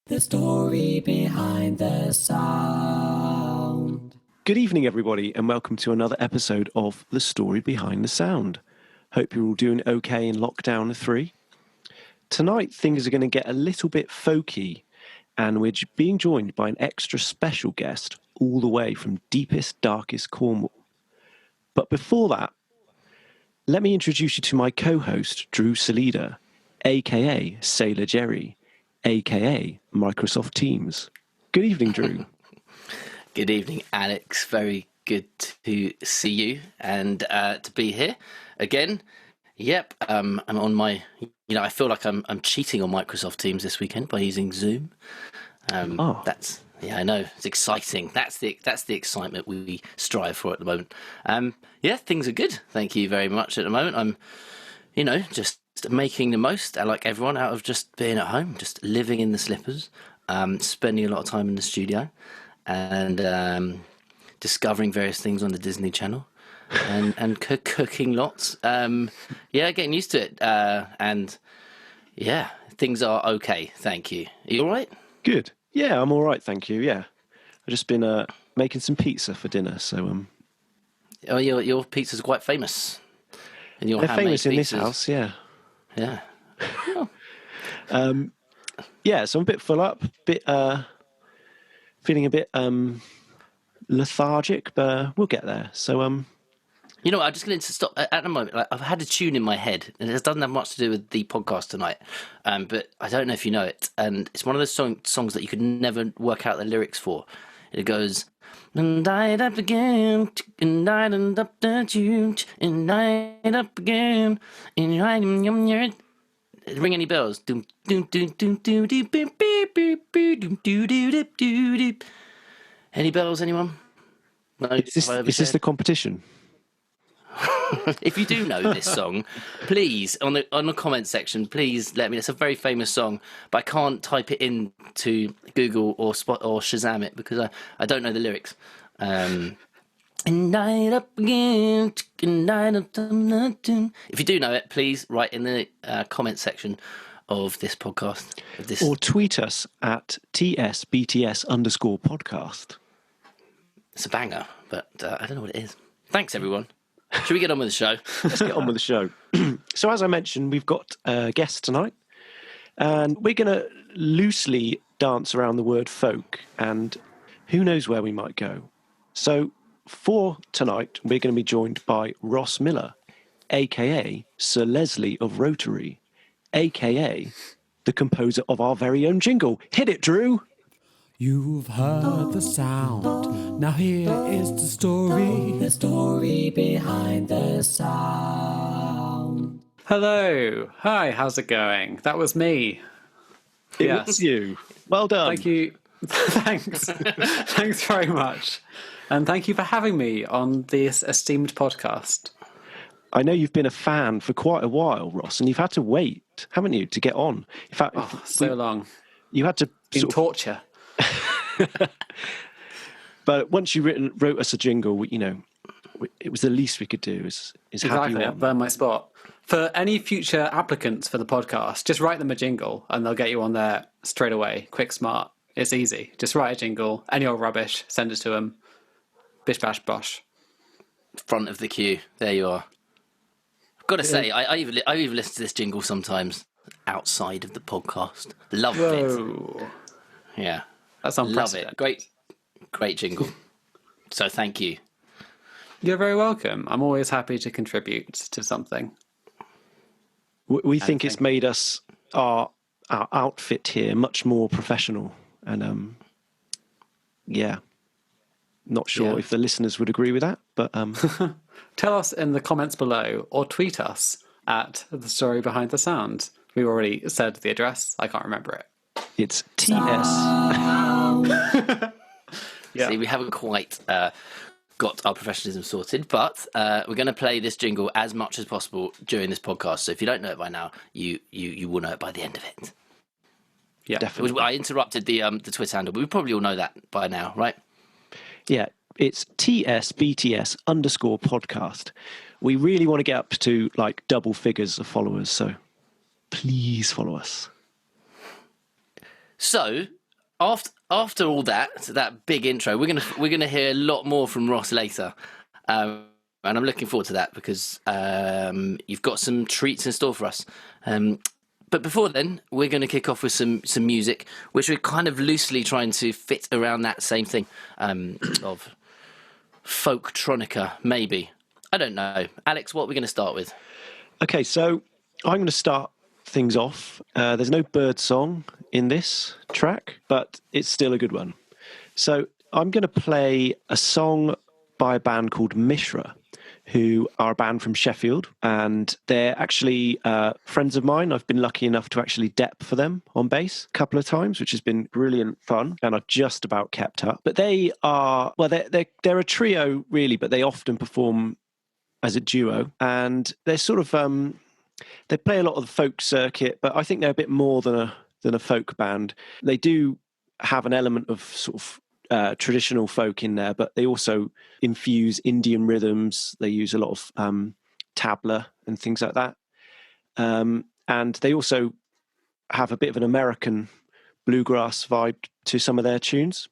The story behind the sound. Good evening, everybody, and welcome to another episode of The Story Behind the Sound. Hope you're all doing okay in lockdown 3. Tonight, things are going to get a little bit folky, and we're being joined by an extra special guest all the way from deepest, darkest Cornwall. But before that, let me introduce you to my co-host, Drew Salida, a.k.a. Sailor Jerry, a.k.a. Microsoft Teams. Good evening, Drew. Good evening, Alex. Very good to see you and to be here again. Yep, I'm on my. I feel like I'm cheating on Microsoft Teams this weekend by using Zoom. That's I know it's exciting. That's the excitement we strive for at the moment. Things are good. Thank you very much at the moment. I'm, just making the most, like everyone, out of just being at home, just living in the slippers, spending a lot of time in the studio, and discovering various things on the Disney Channel, and cooking lots. Getting used to it, things are okay. Thank you. Are you all right? Good. Yeah, I'm all right, thank you. Yeah, I've just been making some pizza for dinner. So Oh, your pizzas are quite famous. And your they're handmade famous in this pizzas. house. Yeah. Yeah. So I'm a bit full up, feeling a bit lethargic, but we'll get there. So I'm just going to stop at the moment. Like, I've had a tune in my head, and it doesn't have much to do with the podcast tonight. But I don't know if you know it, and it's one of those songs that you could never work out the lyrics for. It goes, and died up again, and died up the tune, and died up again, and your ring any bells? Doom doom doom doom doom doom beep beep beep beep doom doom doom doom doom. Any bells? Anyone? No. is this the competition? If you do know this song, please on the comment section, please let me. It's a very famous song, but I can't type it into Google or Shazam it because I don't know the lyrics. And night up again, night up. If you do know it, please write in the comment section of this podcast. Or tweet us at TSBTS_podcast. It's a banger, but I don't know what it is. Thanks, everyone. Should we get on with the show? Let's get on with the show. So as I mentioned, we've got a guest tonight, and we're going to loosely dance around the word folk, and who knows where we might go. So for tonight, we're going to be joined by Ross Millar, a.k.a. Sir Leslie of Rotary, a.k.a. the composer of our very own jingle. Hit it, Drew! You've heard the sound. Now here is the story behind the sound. Hello. Hi, how's it going? That was me. It was you. Well done. Thank you. Thanks. Thanks very much. And thank you for having me on this esteemed podcast. I know you've been a fan for quite a while, Ross, and you've had to wait, haven't you, to get on? In fact, so long. You had to torture. But once you wrote us a jingle, it was the least we could do. Is exactly. Have you on. Burn my spot. For any future applicants for the podcast, just write them a jingle, and they'll get you on there straight away. Quick, smart. It's easy. Just write a jingle. Any old rubbish. Send it to them. Bish bash bosh. Front of the queue. There you are. I've got to say, I even listen to this jingle sometimes outside of the podcast. Love it. Yeah. That's unprecedented. Love it. Great jingle. So thank you. You're very welcome. I'm always happy to contribute to something. We think it's made us, our outfit here, much more professional. And, not sure if the listeners would agree with that, but... Tell us in the comments below or tweet us at The Story Behind the Sound. We already said the address. I can't remember it. It's TS. See, we haven't quite got our professionalism sorted, but we're going to play this jingle as much as possible during this podcast. So if you don't know it by now, you will know it by the end of it. Yeah, definitely. I interrupted the Twitter handle, but we probably all know that by now, right? Yeah, it's TSBTS_podcast. We really want to get up to like double figures of followers, so please follow us. So after all that big intro, we're gonna hear a lot more from Ross later, and I'm looking forward to that because you've got some treats in store for us. But before then, we're going to kick off with some music, which we're kind of loosely trying to fit around that same thing of folktronica, maybe. I don't know. Alex, what are we going to start with? Okay, so I'm going to start things off. There's no bird song in this track, but it's still a good one. So I'm going to play a song by a band called Mishra, who are a band from Sheffield, and they're actually friends of mine. I've been lucky enough to actually dep for them on bass a couple of times, which has been brilliant fun, and I've just about kept up. But they are, well, they're a trio, really, but they often perform as a duo, and they're sort of, they play a lot of the folk circuit, but I think they're a bit more than a folk band. They do have an element of sort of traditional folk in there, but they also infuse Indian rhythms. They use a lot of tabla and things like that. And they also have a bit of an American bluegrass vibe to some of their tunes.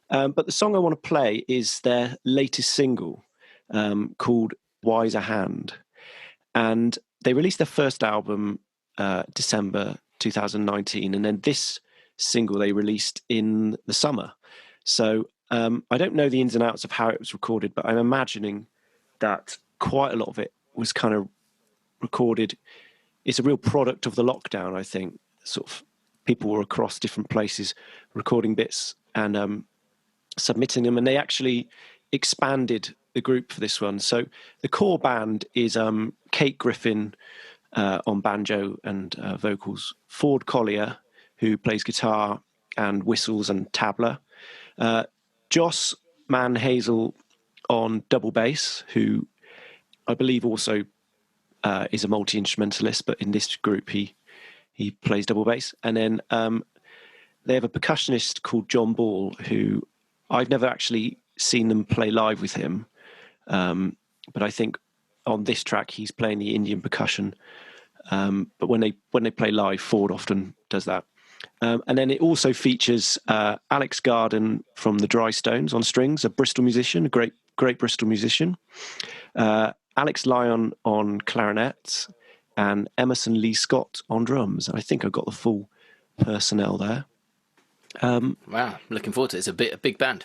But the song I want to play is their latest single called Wiser Hand. And they released their first album December 2019, and then this single they released in the summer. So I don't know the ins and outs of how it was recorded, but I'm imagining that quite a lot of it was kind of recorded. It's a real product of the lockdown, I think. Sort of people were across different places recording bits and submitting them, and they actually expanded the group for this one. So the core band is Kate Griffin on banjo and vocals, Ford Collier, who plays guitar and whistles and tabla, Joss Manhazel on double bass, who I believe also is a multi-instrumentalist, but in this group he plays double bass. And then they have a percussionist called John Ball, who I've never actually seen them play live with him, but I think on this track he's playing the Indian percussion. But when they play live, Ford often does that. And then it also features Alex Garden from the Dry Stones on strings, a Bristol musician, a great Bristol musician. Alex Lyon on clarinet, and Emerson Lee Scott on drums. I think I've got the full personnel there. Wow, looking forward to it. It's a big band.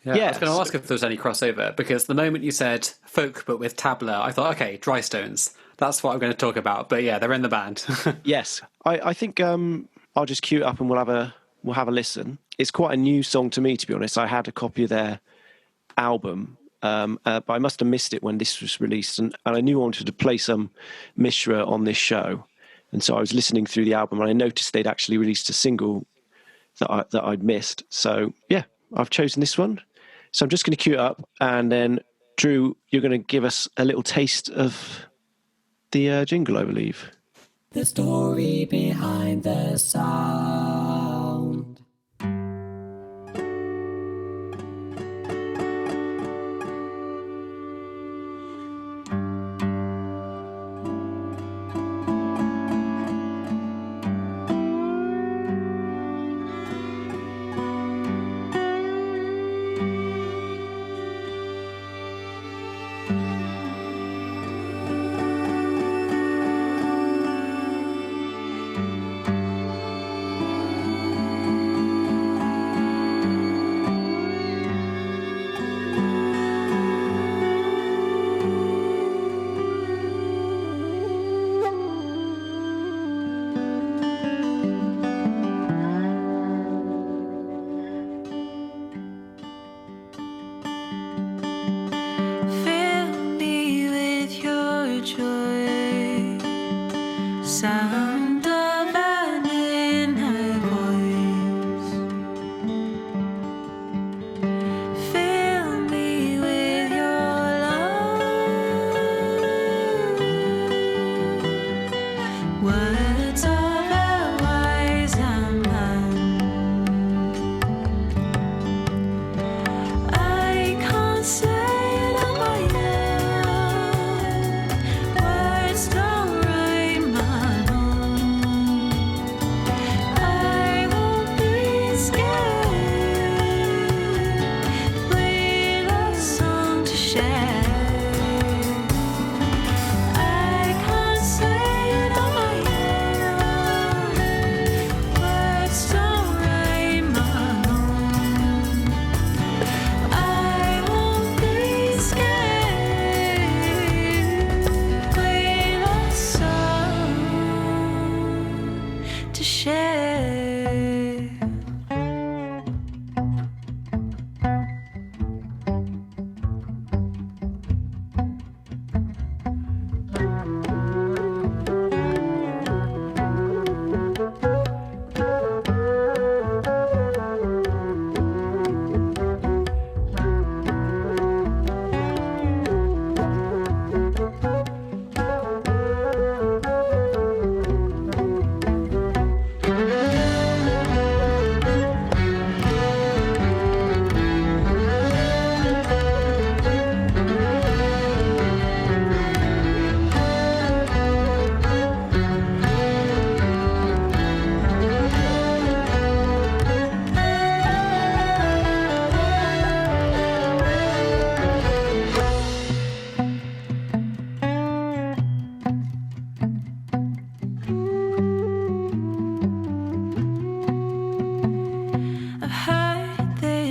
Yeah, I was going to ask if there was any crossover, because the moment you said folk but with tabla, I thought, okay, Dry Stones. That's what I'm going to talk about. But yeah, they're in the band. Yes, I think I'll just cue it up and we'll have a listen. It's quite a new song to me, to be honest. I had a copy of their album, but I must have missed it when this was released, and I knew I wanted to play some Mishra on this show, and so I was listening through the album and I noticed they'd actually released a single that I'd missed. So yeah, I've chosen this one. So I'm just going to cue it up, and then Drew, you're going to give us a little taste of the jingle, I believe. The story behind the sound.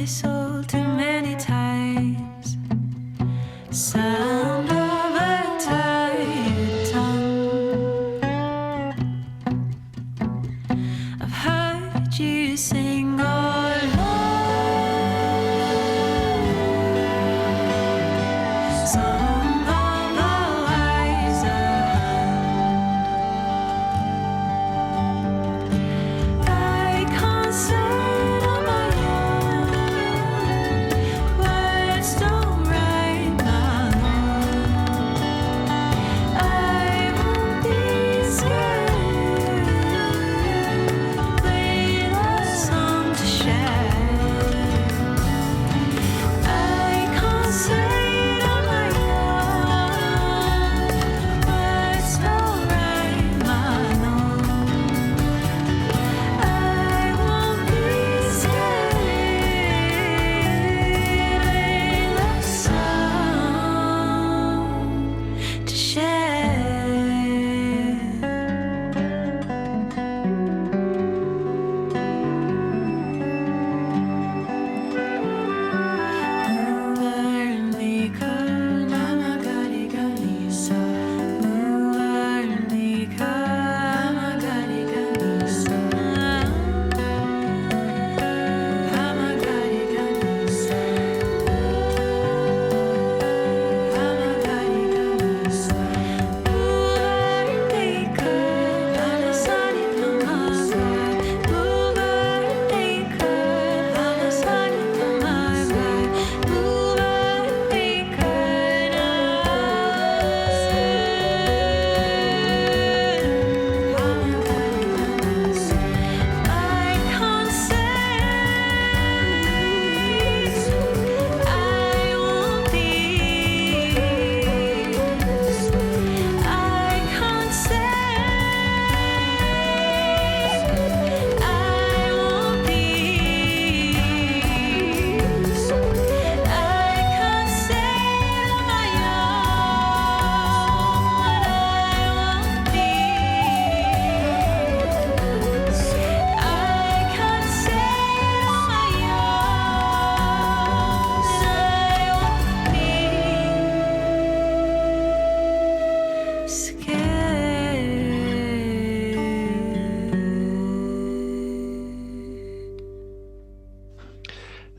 whistle too many times. Sound of a tired tongue. I've heard you sing all along. Song of a wiser hand. I can't say it on my own. Words don't write my own. I won't be scared. Play a song to share. I can't say it on my own. Words don't write my own. I won't be scared. Play a song to share.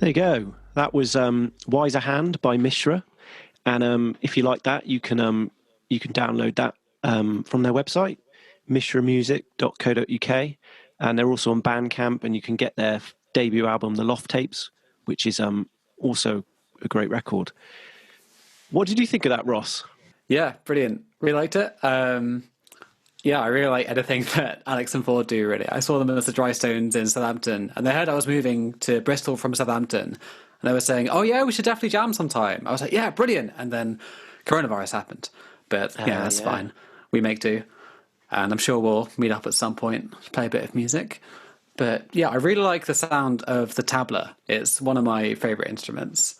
There you go. That was Wiser Hand by Mishra. And if you like that, you can download that from their website, mishramusic.co.uk. And they're also on Bandcamp, and you can get their debut album, The Loft Tapes, which is also a great record. What did you think of that, Ross? Yeah, brilliant. Really liked it. Yeah, I really like anything that Alex and Ford do, really. I saw them as the Dry Stones in Southampton, and they heard I was moving to Bristol from Southampton, and they were saying, oh yeah, we should definitely jam sometime. I was like, yeah, brilliant. And then coronavirus happened. But yeah, that's fine. We make do. And I'm sure we'll meet up at some point, play a bit of music. But yeah, I really like the sound of the tabla. It's one of my favourite instruments.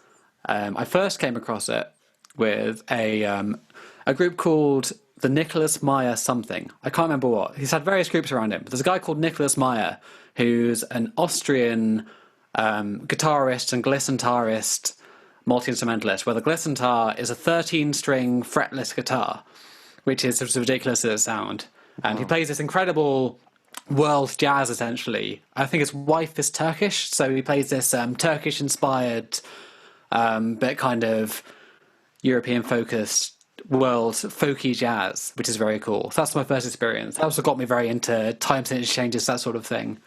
I first came across it with a group called the Nicholas Meyer something. I can't remember what. He's had various groups around him. But there's a guy called Nicholas Meyer who's an Austrian guitarist and glissentarist, multi-instrumentalist, where the glissentar is a 13-string fretless guitar, which is as ridiculous as it sounds. And he plays this incredible world jazz, essentially. I think his wife is Turkish, so he plays this Turkish-inspired, but kind of European-focused world folky jazz, which is very cool. So that's my first experience. That also got me very into time signature changes, that sort of thing.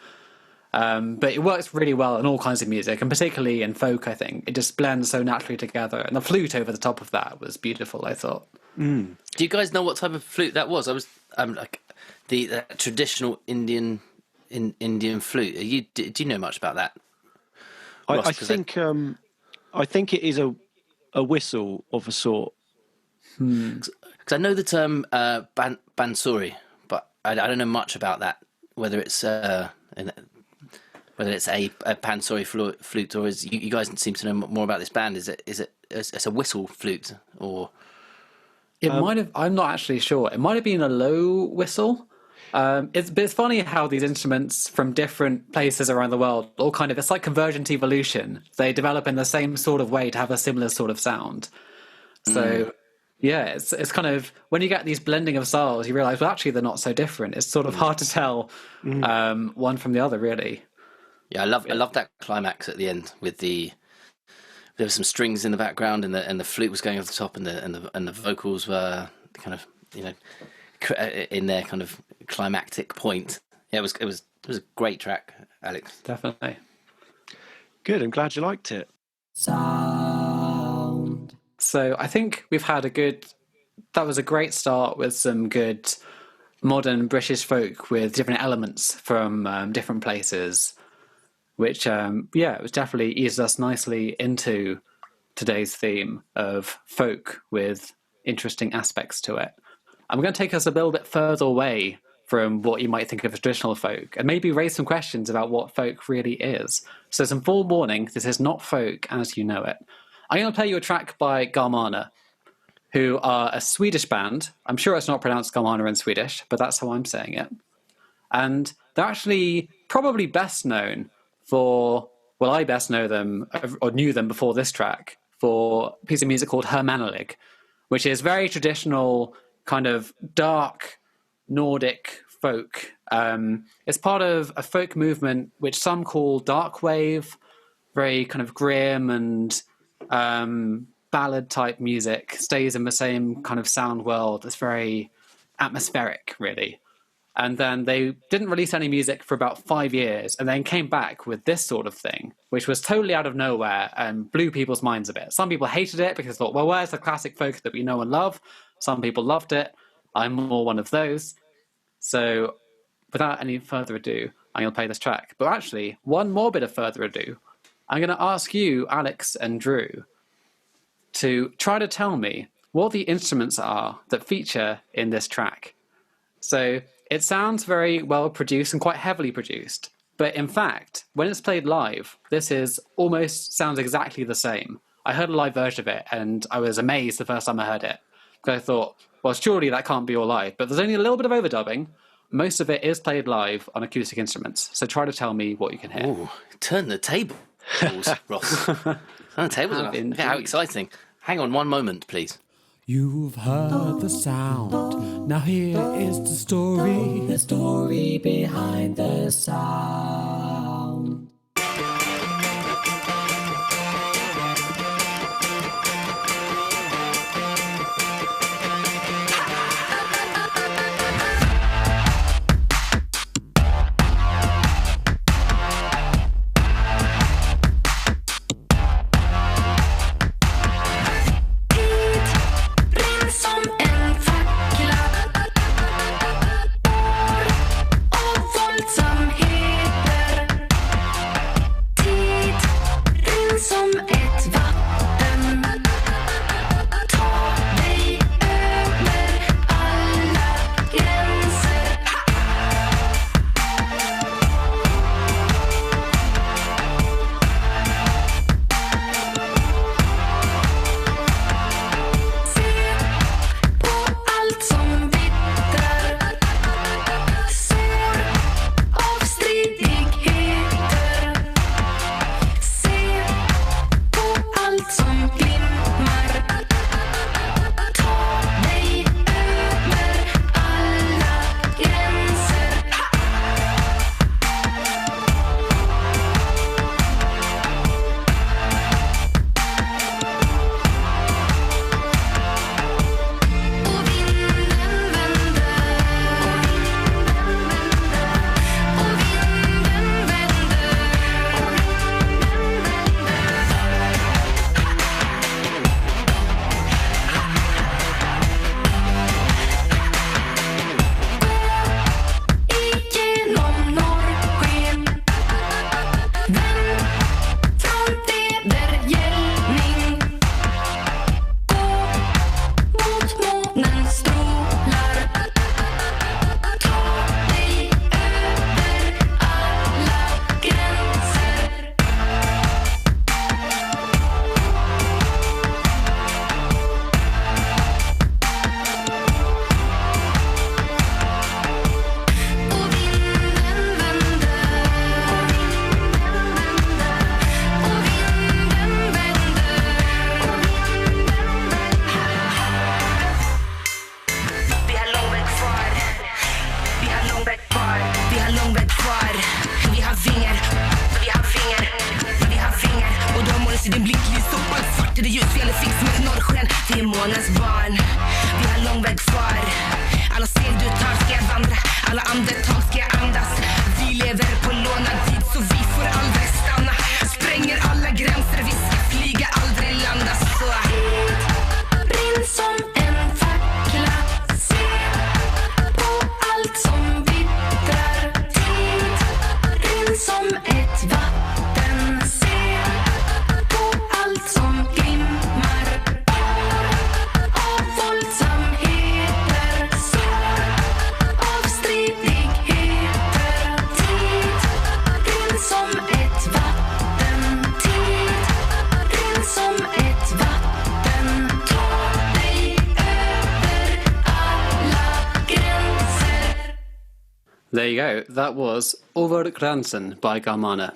But it works really well in all kinds of music, and particularly in folk, I think. It just blends so naturally together. And the flute over the top of that was beautiful, I thought. Do you guys know what type of flute that was? I was like the traditional Indian flute. Do you know much about that? Ross, I think it is a whistle of a sort. Because I know the term bansuri, but I don't know much about that. Whether it's a pansori flute, or is you guys seem to know more about this band? Is it a whistle flute, or it might have? I'm not actually sure. It might have been a low whistle. It's funny how these instruments from different places around the world all kind of, it's like convergent evolution. They develop in the same sort of way to have a similar sort of sound. So yeah, it's kind of, when you get these blending of styles, you realize, well, actually they're not so different. It's sort of hard to tell one from the other, really. Yeah, I love that climax at the end with there were some strings in the background, and the flute was going off the top, and the vocals were kind of, you know, in their kind of climactic point. Yeah, it was a great track, Alex. Definitely. Good. I'm glad you liked it. Sound. So I think we've had that was a great start with some good modern British folk with different elements from different places, which, it was definitely eased us nicely into today's theme of folk with interesting aspects to it. I'm going to take us a little bit further away from what you might think of as traditional folk, and maybe raise some questions about what folk really is. So some forewarning, this is not folk as you know it. I'm going to play you a track by Garmana, who are a Swedish band. I'm sure it's not pronounced Garmana in Swedish, but that's how I'm saying it. And they're actually probably best known for, well, I best know them, or knew them before this track, for a piece of music called Hermanelig, which is very traditional, kind of dark Nordic folk. It's part of a folk movement which some call dark wave, very kind of grim and ballad type music, stays in the same kind of sound world. It's very atmospheric, really. And then they didn't release any music for about 5 years, and then came back with this sort of thing, which was totally out of nowhere and blew people's minds a bit. Some people hated it because they thought, well, where's the classic folk that we know and love? Some people loved it. I'm more one of those. So without any further ado, I'm going to play this track. But actually, one more bit of further ado, I'm going to ask you, Alex and Drew, to try to tell me what the instruments are that feature in this track. So it sounds very well produced and quite heavily produced, but in fact, when it's played live, this is almost sounds exactly the same. I heard a live version of it, and I was amazed the first time I heard it, because I thought, well, surely that can't be all live, but there's only a little bit of overdubbing. Most of it is played live on acoustic instruments, so try to tell me what you can hear. Ooh, turn the tables, Ross. Turn the tables. Look how exciting. Hang on one moment, please. You've heard the sound. Now here is the story behind the sound. Som en fackla, år och våldsamheter. i din blick lys upp allt svart i det ljus. Fjället fick som ett norrsken. Vi är månens barn. Vi har lång väg kvar. Alla steg du tar ska jag vandra. Alla andetag ska jag andas. Vi lever på lånad tid så vi får aldrig stanna. Spränger alla gränser, vi ska flyga, aldrig landa. Så Brinn som en fackla, se på allt som vittrar. Tid, rinn som ett vatten, se på allt som glimmar. Av våldsamheter, sår av stridigheter. Tid, rinn som ett vatten. Tid, rinn som ett vatten. Ta dig över alla gränser. There you go. That was Over Gränsen by Garmana.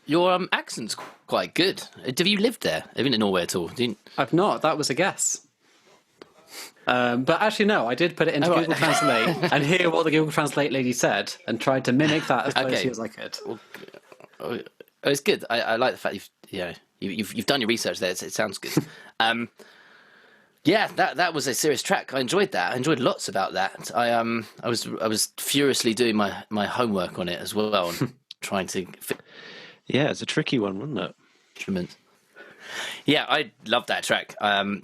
Your accent's quite good. Have you lived there? Have you been to Norway at all? I've not. That was a guess. But actually, no. I did put it into Oh, right. Google Translate and hear what the Google Translate lady said and tried to mimic that as closely as I could. Oh, it's good. I like the fact you've done your research there. It sounds good. Yeah, that was a serious track. I enjoyed that. I enjoyed lots about that. I was furiously doing my homework on it as well, and trying to fit Yeah, it's a tricky one, wasn't it? instruments. Yeah, I loved that track.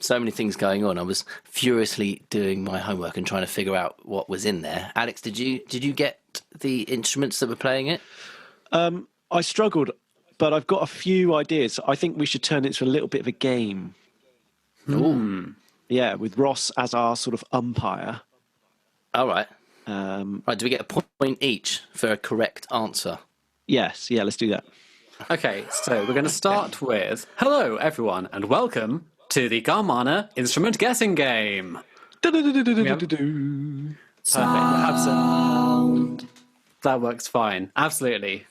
So many things going on. I was furiously doing my homework and trying to figure out what was in there. Alex, did you get the instruments that were playing it? I struggled, but I've got a few ideas. I think we should turn it into a little bit of a game. Ooh. Yeah, with Ross as our sort of umpire. All right. Um, Right, do we get a point each for a correct answer? yes, yeah, let's do that. Okay, so we're going to start with hello, everyone, and welcome to the Garmana Instrument Guessing Game. Perfect. Absolutely. That works fine. Absolutely.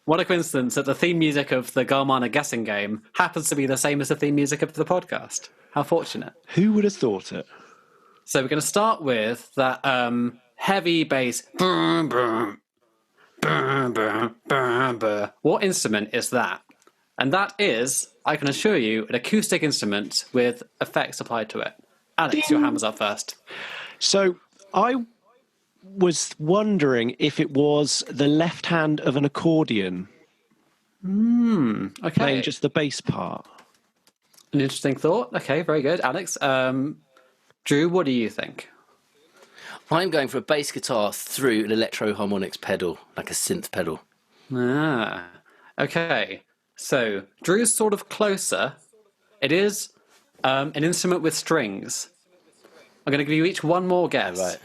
What a coincidence that the theme music of the Garmana Guessing Game happens to be the same as the theme music of the podcast. How fortunate. Who would have thought it? So we're going to start with that heavy bass. Brr, brr, brr, brr, brr, brr. What instrument is that? And that is, I can assure you, an acoustic instrument with effects applied to it. Alex, your hand was up first. So I was wondering if it was the left hand of an accordion Okay. playing just the bass part. An interesting thought. Okay, very good. Alex, Drew, what do you think? I'm going for a bass guitar through an electro-harmonics pedal, like a synth pedal. Ah, okay. So, Drew's sort of closer. It is an instrument with strings. I'm going to give you each one more guess. Right.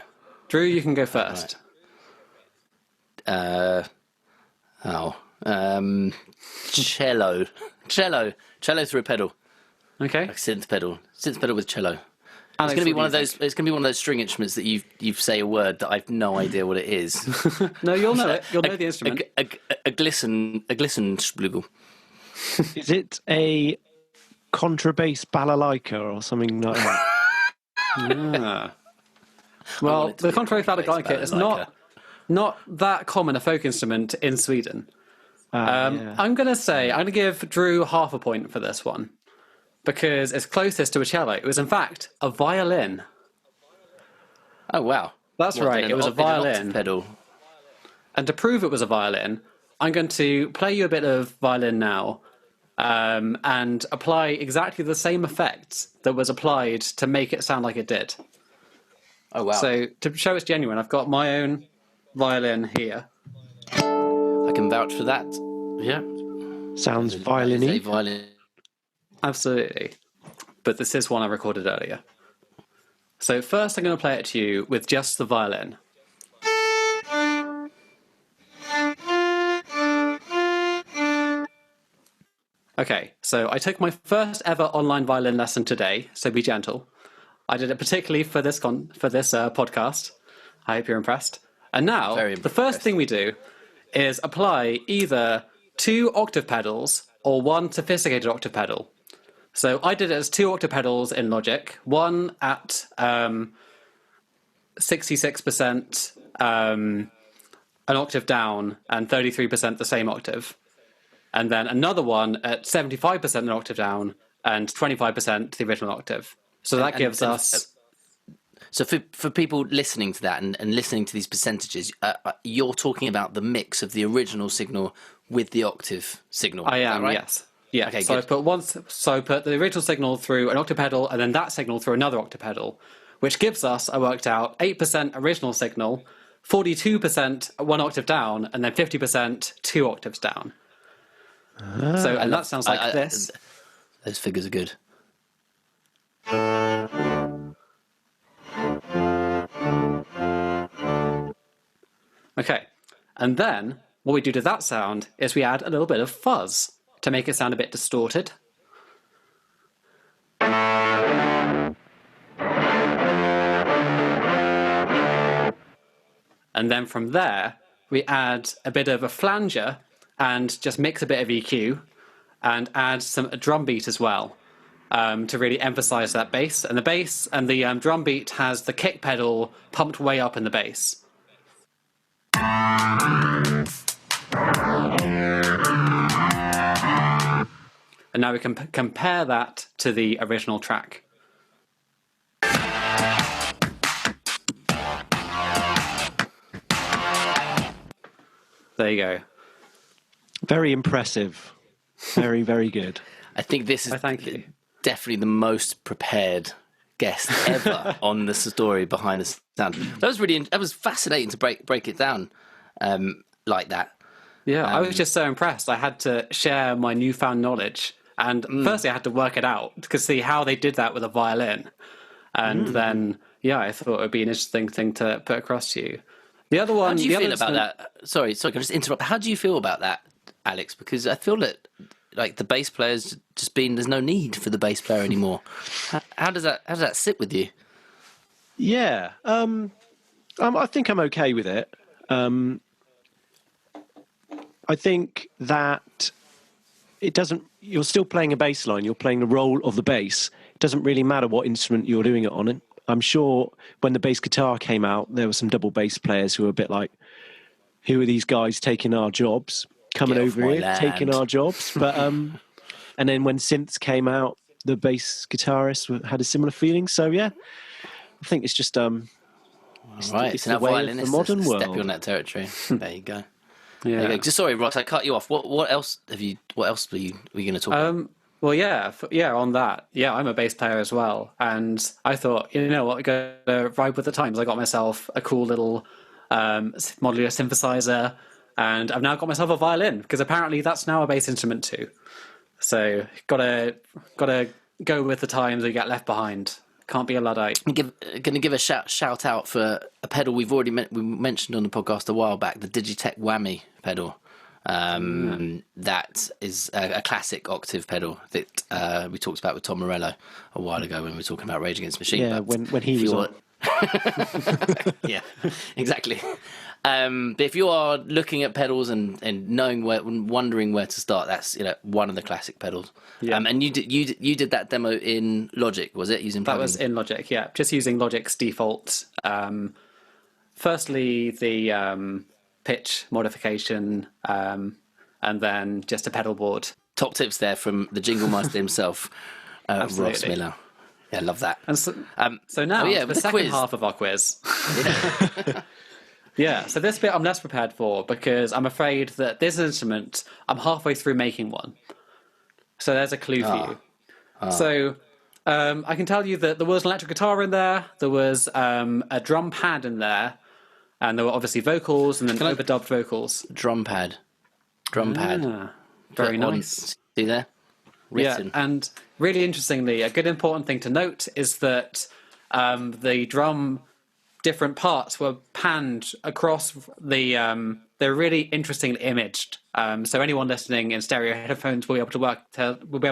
Drew, you can go first. Cello. Cello through a pedal, Okay. like a synth pedal with cello. Alex, It's going to be what one of do you those. It's going to be one of those string instruments that you say a word that I've no idea what it is. think? No, you'll know it. You'll know the instrument. A glisten. Is it a contrabass balalaika or something like that? Ah. Well, want it to the be a contrary contrabass balalaika is balalaika. not that common a folk instrument in Sweden. Yeah. I'm going to give Drew half a point for this one because it's closest to a cello. It was, in fact, a violin. Oh wow, That's right, then it was a an octave violin. pedal. And to prove it was a violin, I'm going to play you a bit of violin now and apply exactly the same effects that was applied to make it sound like it did. Oh wow. So to show it's genuine, I've got my own violin here. I can vouch for that. Yeah. Sounds It's a violin-y. violin. Absolutely. But this is one I recorded earlier. So first I'm going to play it to you with just the violin. Okay, so I took my first ever online violin lesson today, so be gentle. I did it particularly for this podcast. I hope you're impressed. And now, Very the first impressed. thing we do is apply either 2 octave pedals or 1 sophisticated octave pedal. So I did it as 2 octave pedals in Logic, one at 66% an octave down and 33% the same octave. and then another one at 75% an octave down and 25% the original octave. So that gives us... So for people listening to that and listening to these percentages, you're talking about the mix of the original signal with the octave signal. I am, right? yes. Yeah. Okay, so good. I put the original signal through an octapedal and then that signal through another octapedal, which gives us, I worked out, 8% original signal, 42% 1 octave down, and then 50% 2 octaves down. And that sounds like this. Those figures are good. Okay. And then what we do to that sound is we add a little bit of fuzz to make it sound a bit distorted. And then from there, we add a bit of a flanger and just mix a bit of EQ and add a drum beat as well to really emphasize that bass. And the bass and the drum beat has the kick pedal pumped way up in the bass. And now we can compare that to the original track. There you go. Very impressive. Very, very good. I think this is Thank you. definitely the most prepared guest ever on the story behind the sound. That was fascinating to break it down like that. Yeah, I was just so impressed. I had to share my newfound knowledge. And firstly, I had to work it out to see how they did that with a violin. And then, I thought it would be an interesting thing to put across to you. The other one... How do you feel about that? Sorry, can I just interrupt? How do you feel about that, Alex? Because I feel that like the bass player's just there's no need for the bass player anymore. How does that sit with you? Yeah, I think I'm okay with it. I think that it doesn't. You're still playing a bass line. You're playing the role of the bass. It doesn't really matter what instrument you're doing it on. I'm sure when the bass guitar came out, there were some double bass players who were a bit like, "Who are these guys taking our jobs? Coming over here, taking our jobs?" But and then when synths came out, the bass guitarists had a similar feeling. So yeah, I think it's just It's the way of the modern world. Step on that territory. There you go. Yeah. There you go. Just sorry, Ross, I cut you off. What else were you going to talk about? Well, on that. Yeah, I'm a bass player as well. And I thought, you know what, I got to ride with the times. I got myself a cool little modular synthesizer, and I've now got myself a violin, because apparently that's now a bass instrument too. So gotta go with the times or you get left behind. Can't be a Luddite. I'm going to give a shout out for a pedal we mentioned on the podcast a while back, the Digitech Whammy pedal. That is a classic octave pedal that we talked about with Tom Morello a while ago when we were talking about Rage Against the Machine. Yeah, when he was on. Yeah, exactly. But if you are looking at pedals and wondering where to start, that's one of the classic pedals. Yeah. And you did that demo in Logic, was it? Using plugins? That was in Logic, yeah. Just using Logic's default. Firstly, the pitch modification, and then just a pedal board. Top tips there from the jingle master himself, Ross Millar. Yeah, I love that. And so now, the second half of our quiz. Yeah. Yeah, so this bit I'm less prepared for because I'm afraid that this instrument, I'm halfway through making one. So there's a clue for you. So I can tell you that there was an electric guitar in there, there was a drum pad in there, and there were obviously vocals and then overdubbed vocals. Drum pad. Very nice. See there? Written. Yeah, and really interestingly, a good important thing to note is that the drum different parts were panned across the they're really interestingly imaged, so anyone listening in stereo headphones will be able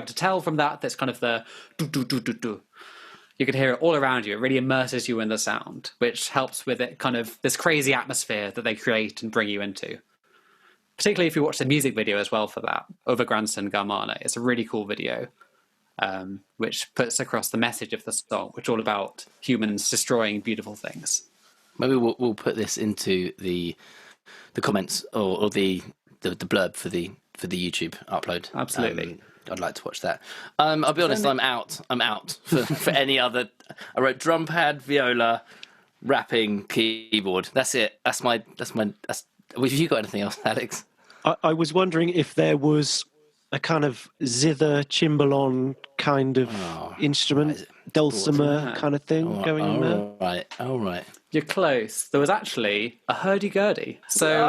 to tell from that that's kind of the do do do do do. You can hear it all around you. It really immerses you in the sound, which helps with it kind of this crazy atmosphere that they create and bring you into, particularly if you watch the music video as well for that, Over Grandson Garmana. It's a really cool video, which puts across the message of the song, which is all about humans destroying beautiful things. Maybe we'll put this into the comments or the blurb for the for the YouTube upload. Absolutely. I'd like to watch that. I'll be honest, I'm out for any other. I wrote drum pad, viola, rapping, keyboard. That's it. That's my. Have you got anything else, Alex? I was wondering if there was a kind of zither, cimbalom kind of instrument, dulcimer kind of thing going on there. All right. You're close. There was actually a hurdy-gurdy. So you'll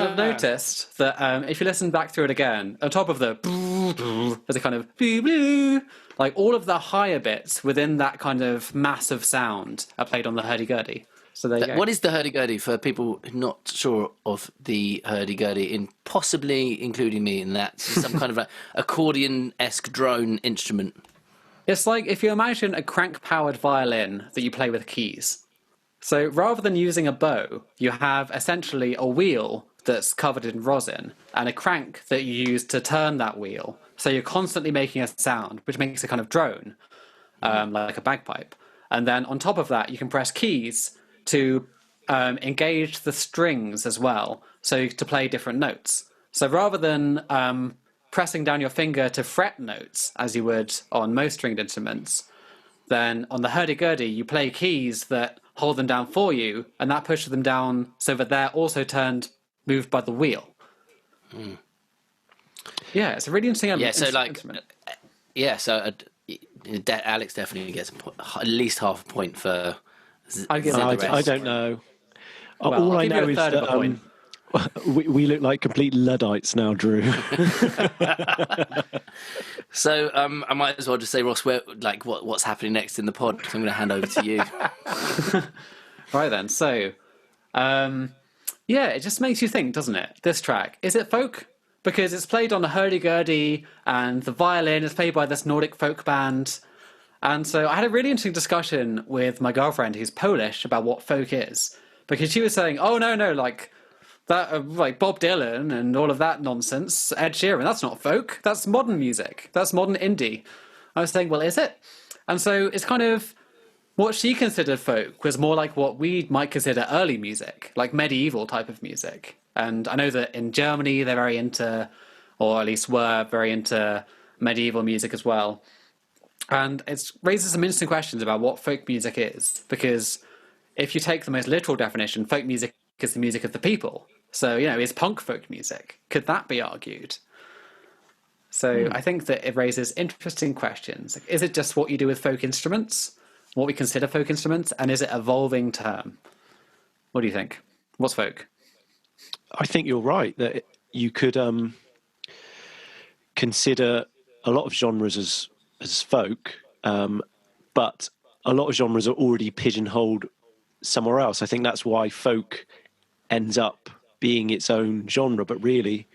have noticed that if you listen back through it again, on top of the there's a kind of like all of the higher bits within that kind of massive sound are played on the hurdy-gurdy. So there you go. What is the hurdy-gurdy for people not sure of the hurdy-gurdy, in possibly including me in that? Some kind of accordion-esque drone instrument. It's like if you imagine a crank-powered violin that you play with keys. So rather than using a bow, you have essentially a wheel that's covered in rosin and a crank that you use to turn that wheel. So you're constantly making a sound, which makes a kind of drone, like a bagpipe. And then on top of that, you can press keys to engage the strings as well, so to play different notes. So rather than pressing down your finger to fret notes, as you would on most stringed instruments, then on the hurdy-gurdy, you play keys that hold them down for you, and that pushes them down so that they're also moved by the wheel. Yeah, it's a really interesting instrument. Alex definitely gets at least half a point for... I don't know. Well, all I'll I give you know a is third of a point. we look like complete Luddites now, Drew. So I might as well just say, Ross, what's happening next in the pod? So I'm going to hand over to you. Right then, so it just makes you think, doesn't it? This track, is it folk? Because it's played on a hurdy-gurdy and the violin is played by this Nordic folk band. And so I had a really interesting discussion with my girlfriend who's Polish about what folk is. Because she was saying, oh, no, like that, like Bob Dylan and all of that nonsense, Ed Sheeran, that's not folk. That's modern music. That's modern indie. I was saying, well, is it? And so it's kind of what she considered folk was more like what we might consider early music, like medieval type of music. And I know that in Germany, they're very into, or at least were very into medieval music as well. And it raises some interesting questions about what folk music is, because if you take the most literal definition, folk music is the music of the people. So, is punk folk music? Could that be argued? So I think that it raises interesting questions. Is it just what you do with folk instruments, what we consider folk instruments, and is it an evolving term? What do you think? What's folk? I think you're right that you could consider a lot of genres as folk, but a lot of genres are already pigeonholed somewhere else. I think that's why folk ends up being its own genre, but really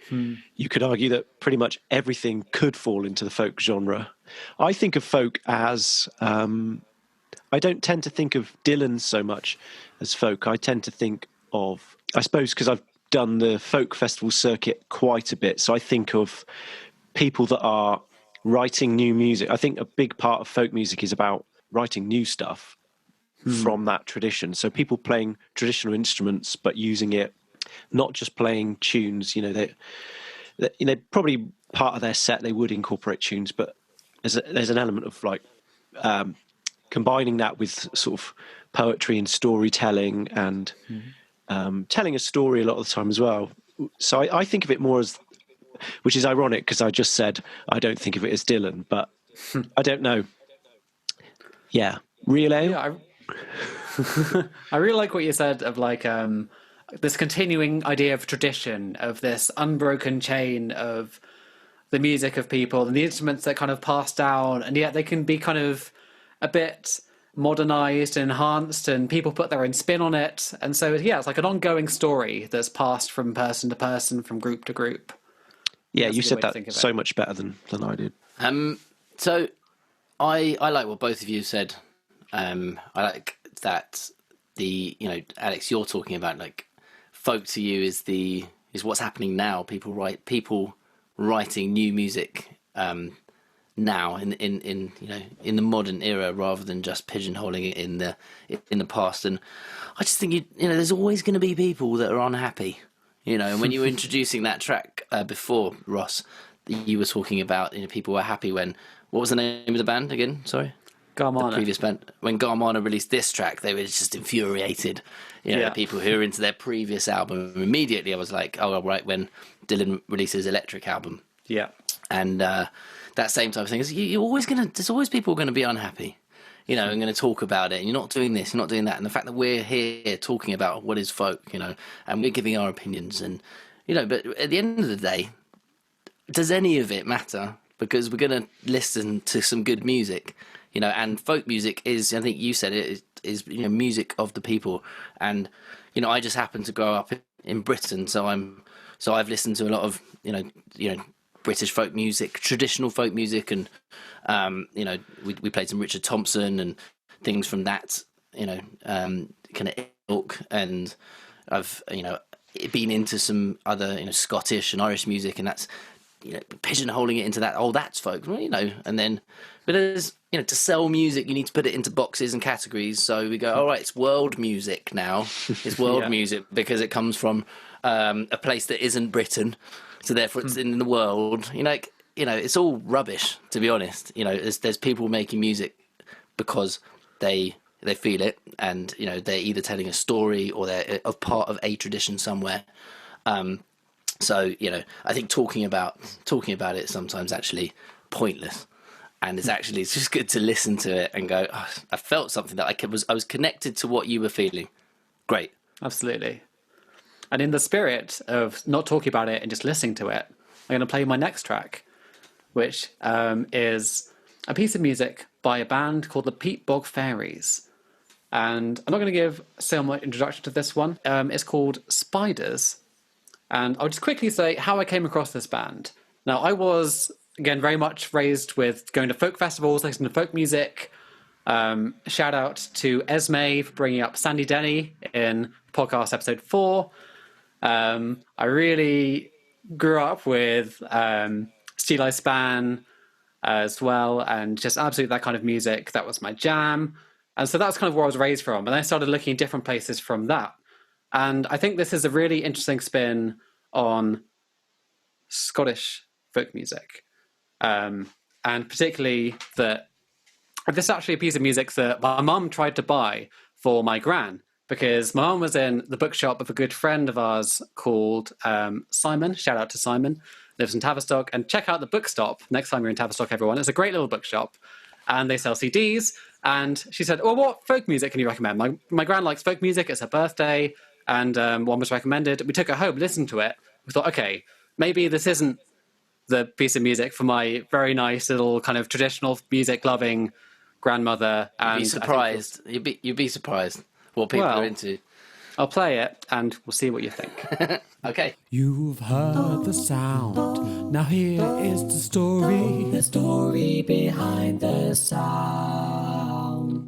you could argue that pretty much everything could fall into the folk genre. I think of folk as I don't tend to think of Dylan so much as folk. I tend to think of, I suppose because I've done the folk festival circuit quite a bit, so I think of people that are writing new music. I think a big part of folk music is about writing new stuff from that tradition. So people playing traditional instruments, but using it, not just playing tunes. They probably part of their set they would incorporate tunes, but there's an element of like combining that with sort of poetry and storytelling and telling a story a lot of the time as well. So I think of it more as, which is ironic because I just said I don't think of it as Dylan, but I don't know. Yeah, real ale. Yeah, I really like what you said of like this continuing idea of tradition, of this unbroken chain of the music of people and the instruments that kind of pass down, and yet they can be kind of a bit modernized and enhanced, and people put their own spin on it. And so, it's like an ongoing story that's passed from person to person, from group to group. Yeah, That's you a good said way to that think of it. so much better than I did. So I like what both of you said. I like that Alex, you're talking about like folk to you is what's happening now. People writing new music now in the modern era rather than just pigeonholing it in the past. And I just think there's always going to be people that are unhappy You know, and when you were introducing that track before, Ross, you were talking about, you know, people were happy when, what was the name of the band again? Sorry? Garmana. The previous band. When Garmana released this track, they were just infuriated. You know, Yeah. the people who were into their previous album. Immediately I was like, oh, right, when Dylan releases Electric album. Yeah. And that same type of thing is there's always people going to be unhappy, you know, and going to talk about it. And you're not doing this, you're not doing that. And the fact that we're here talking about what is folk, you know, and we're giving our opinions, and you know, but at the end of the day, does any of it matter? Because we're going to listen to some good music, you know, and folk music is, I think you said it, is you know, music of the people. And you know, I just happen to grow up in Britain, so I've listened to a lot of you know. British folk music, traditional folk music, and you know, we played some Richard Thompson and things from that, you know, kind of ilk. And I've, you know, been into some other, you know, Scottish and Irish music, and that's, you know, pigeonholing it into that. Oh, that's folk, well, you know. And then, but there's, you know, to sell music, you need to put it into boxes and categories. So we go, all right, it's world music now. It's world music because it comes from a place that isn't Britain. So therefore, it's in the world. You know, like, you know, it's all rubbish, to be honest. You know, there's people making music because they feel it, and you know, they're either telling a story or they're a part of a tradition somewhere. So you know, I think talking about it is sometimes actually pointless, and it's just good to listen to it and go, oh, I felt something that I was connected to what you were feeling. Great, Absolutely. And in the spirit of not talking about it and just listening to it, I'm going to play my next track, which is a piece of music by a band called the Peat Bog Fairies. And I'm not going to give so much introduction to this one. It's called Spiders. And I'll just quickly say how I came across this band. Now, I was, again, very much raised with going to folk festivals, listening to folk music. Shout out to Esme for bringing up Sandy Denny in podcast episode 4. I really grew up with Steel Eye Span as well, and just absolutely that kind of music. That was my jam. And so that's kind of where I was raised from. And I started looking at different places from that. And I think this is a really interesting spin on Scottish folk music. And particularly that this is actually a piece of music that my mum tried to buy for my gran, because my mum was in the bookshop of a good friend of ours called Simon. Shout out to Simon. Lives in Tavistock. And check out the bookstop next time you're in Tavistock, everyone. It's a great little bookshop. And they sell CDs. And she said, well, what folk music can you recommend? My gran likes folk music. It's her birthday. And one was recommended. We took it home, listened to it. We thought, okay, maybe this isn't the piece of music for my very nice little kind of traditional music-loving grandmother. you'd be surprised. You'd be surprised what people are into. I'll play it, and we'll see what you think. Okay. You've heard the sound. Now here is the story behind the sound.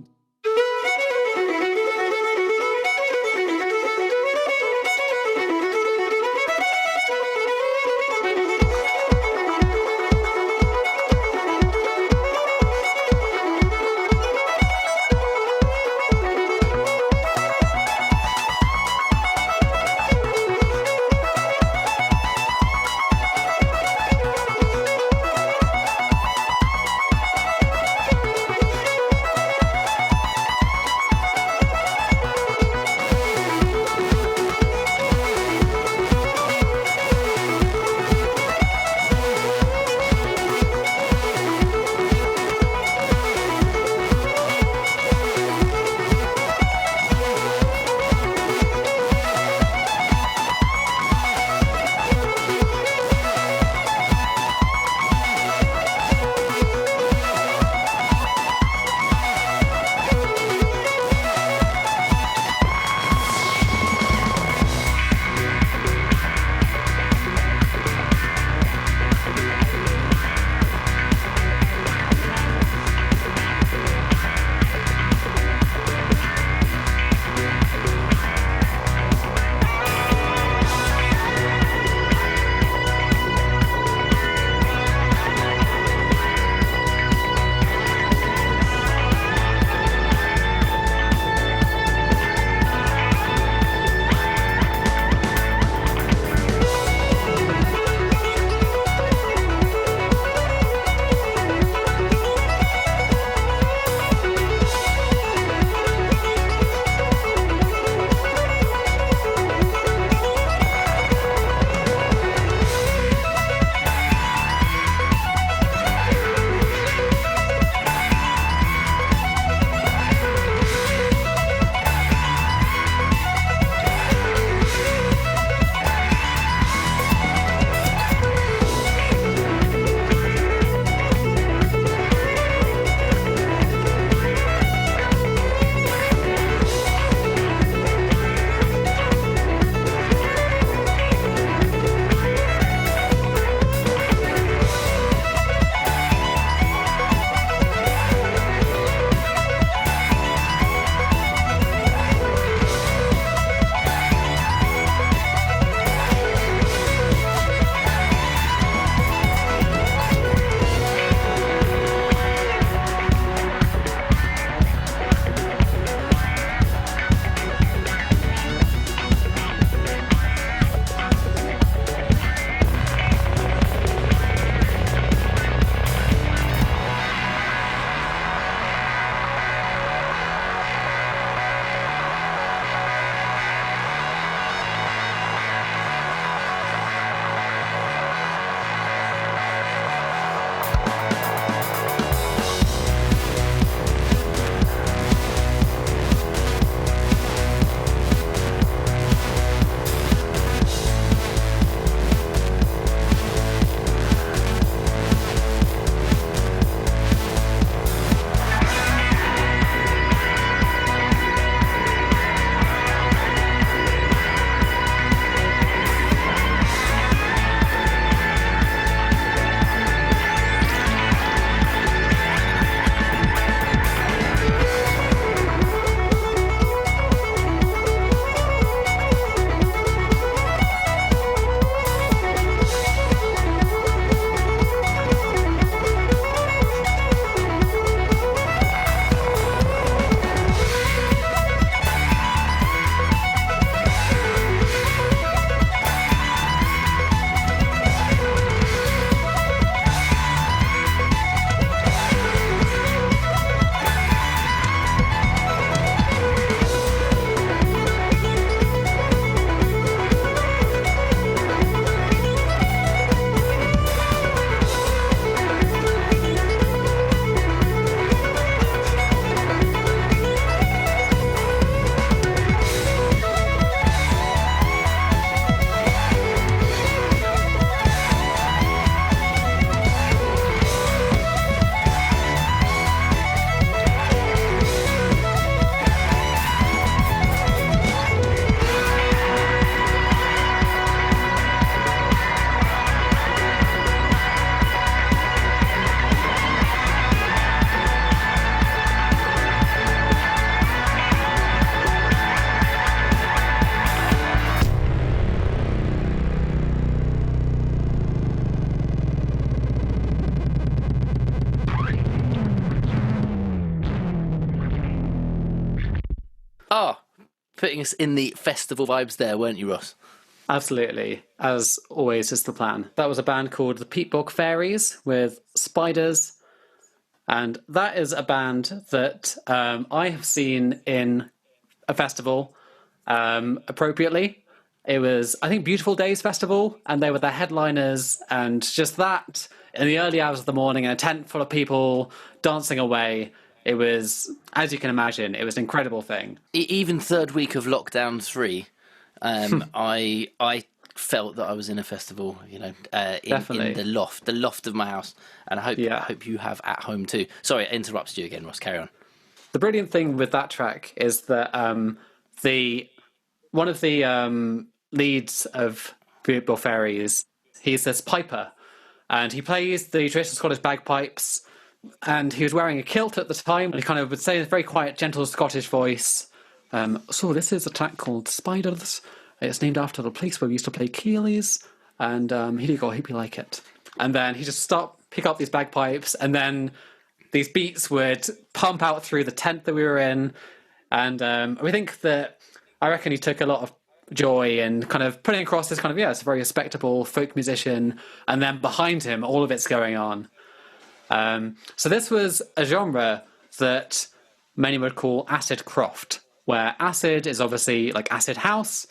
putting us in the festival vibes there, weren't you, Ross? Absolutely. As always is the plan. That was a band called the Peatbog Fairies with Spiders. And that is a band that I have seen in a festival appropriately. It was, I think, Beautiful Days Festival, and they were the headliners, and just that in the early hours of the morning in a tent full of people dancing away. It was, as you can imagine, it was an incredible thing. Even third week of lockdown 3, I felt that I was in a festival, in the loft of my house, and I hope you have at home too. Sorry, I interrupted you again, Ross. Carry on. The brilliant thing with that track is that one of the leads of Beautiful Fairies, he's this piper, and he plays the traditional Scottish bagpipes, and he was wearing a kilt at the time, and he kind of would say in a very quiet, gentle Scottish voice, so this is a track called Spiders. It's named after the place where we used to play Keelys, and here you go, I hope you like it. And then he just pick up these bagpipes, and then these beats would pump out through the tent that we were in, and I reckon he took a lot of joy in kind of putting across this kind of, it's a very respectable folk musician, and then behind him, all of it's going on. So this was a genre that many would call acid croft, where acid is obviously like acid house,